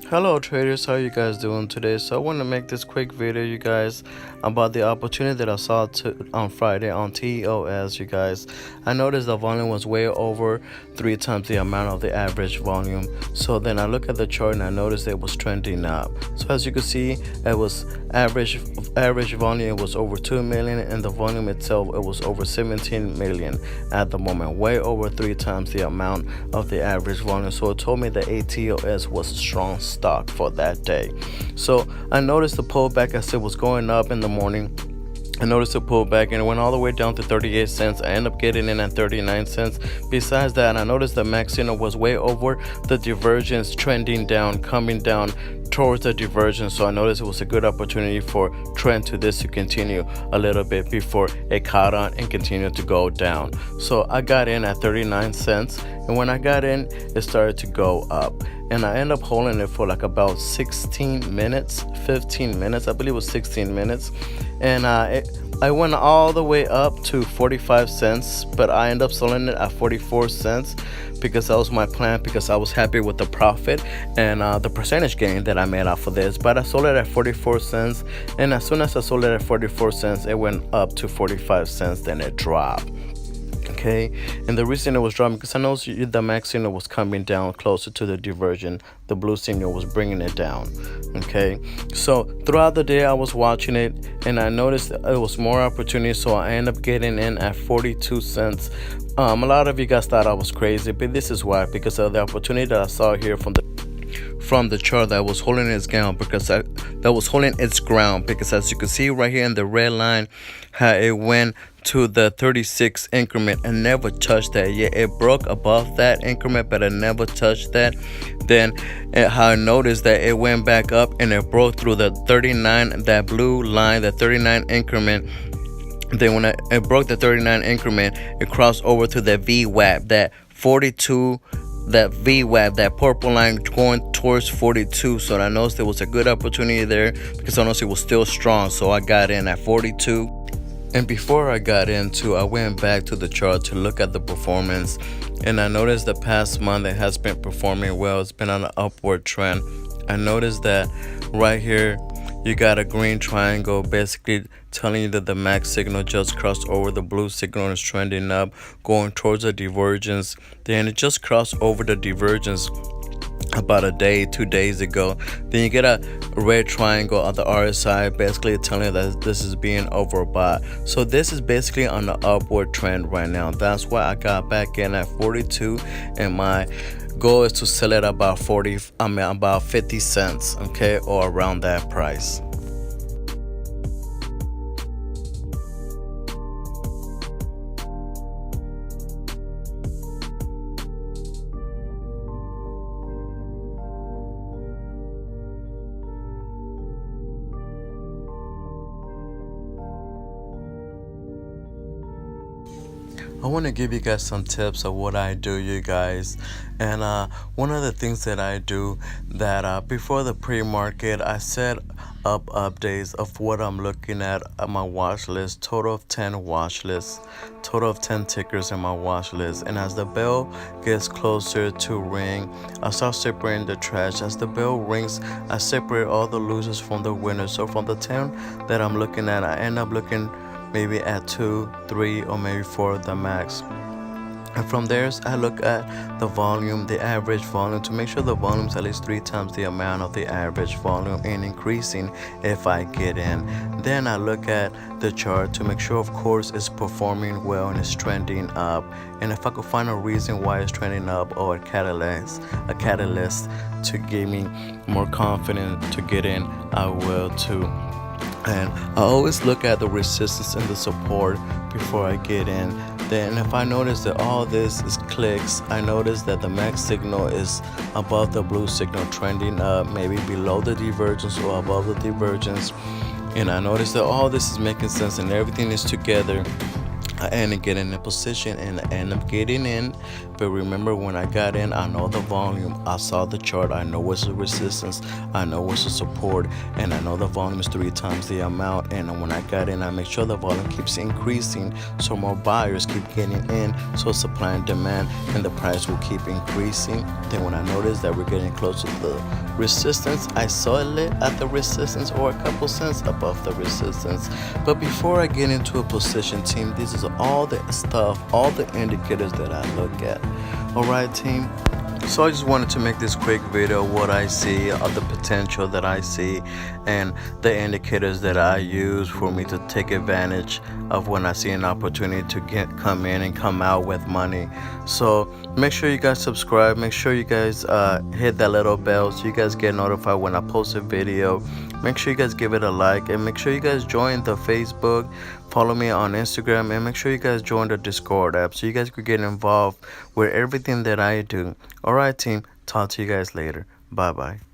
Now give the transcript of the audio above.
Hello traders, how you guys doing today? So I want to make this quick video, you guys, about the opportunity that I saw on Friday on TOS, you guys. I noticed the volume was way over 3 times the amount of the average volume. So then I look at the chart and I noticed it was trending up. So as you can see, it was average volume was over 2 million, and the volume itself it was over 17 million at the moment, way over 3 times the amount of the average volume. So it told me the ATOS was a strong stock for that day. So I noticed the pullback as it was going up in the morning. I noticed a pullback and it went all the way down to 38 cents. I ended up getting in at 39 cents. Besides that, I noticed the max was way over the divergence, trending down, coming down towards the divergence. So I noticed it was a good opportunity for trend to this to continue a little bit before it caught on and continued to go down. So I got in at 39 cents, and when I got in, it started to go up. And I ended up holding it for like about 15 minutes, I believe it was 16 minutes. And I went all the way up to 45 cents, but I ended up selling it at 44 cents because that was my plan, because I was happy with the profit and the percentage gain that I made off of this. But I sold it at 44 cents, and as soon as I sold it at 44 cents, it went up to 45 cents, then it dropped. Okay, and the reason it was dropping because I know the max signal was coming down closer to the diversion. The blue signal was bringing it down. Okay, so throughout the day I was watching it and I noticed it was more opportunity, so I ended up getting in at 42 cents. A lot of you guys thought I was crazy, but this is why, because of the opportunity that I saw here from the chart that was holding its ground, because as you can see right here in the red line, how it went to the 36 increment and never touched that. Yeah, it broke above that increment, but it never touched that. Then how I noticed that it went back up and it broke through the 39, that blue line, the 39 increment. Then when it broke the 39 increment, it crossed over to the VWAP, that 42, that VWAP, that purple line going towards 42. So I noticed there was a good opportunity there because I noticed it was still strong. So I got in at 42. And before I got into, I went back to the chart to look at the performance, and I noticed the past month it has been performing well. It's been on an upward trend. I noticed that right here you got a green triangle basically telling you that the max signal just crossed over the blue signal and is trending up, going towards the divergence. Then it just crossed over the divergence about a day, 2 days ago. Then you get a red triangle on the RSI basically telling you that this is being overbought. So this is basically on the upward trend right now. That's why I got back in at 42, and my goal is to sell it about 50 cents, okay, or around that price. I want to give you guys some tips of what I do, you guys. And one of the things that I do, that before the pre-market, I set up updates of what I'm looking at my watch list. Total of 10 watch lists, total of 10 tickers in my watch list. And as the bell gets closer to ring, I start separating the trash. As the bell rings, I separate all the losers from the winners. So from the 10 that I'm looking at, I end up looking maybe at 2, 3, or maybe 4 the max. And from there, I look at the volume, the average volume, to make sure the volume is at least 3 times the amount of the average volume, and increasing if I get in. Then I look at the chart to make sure, of course, it's performing well and it's trending up. And if I could find a reason why it's trending up, or a catalyst to give me more confidence to get in, I will too. And I always look at the resistance and the support before I get in. Then if I notice that all this is clicks, I notice that the max signal is above the blue signal, trending up, maybe below the divergence or above the divergence. And I notice that all this is making sense and everything is together. I end up getting in a position and I end up getting in. But remember, when I got in, I know the volume, I saw the chart, I know what's the resistance, I know what's the support, and I know the volume is 3 times the amount. And when I got in, I make sure the volume keeps increasing so more buyers keep getting in, so supply and demand and the price will keep increasing. Then when I noticed that we're getting close to the resistance, I saw it lit at the resistance or a couple cents above the resistance. But before I get into a position, team, this is all the stuff, all the indicators that I look at. Alright, team, so I just wanted to make this quick video, what I see, of the potential that I see, and the indicators that I use for me to take advantage of when I see an opportunity to come in and come out with money. So make sure you guys subscribe, make sure you guys hit that little bell so you guys get notified when I post a video. Make sure you guys give it a like, and make sure you guys join the Facebook, follow me on Instagram, and make sure you guys join the Discord app so you guys could get involved with everything that I do. Alright, team, talk to you guys later. Bye bye.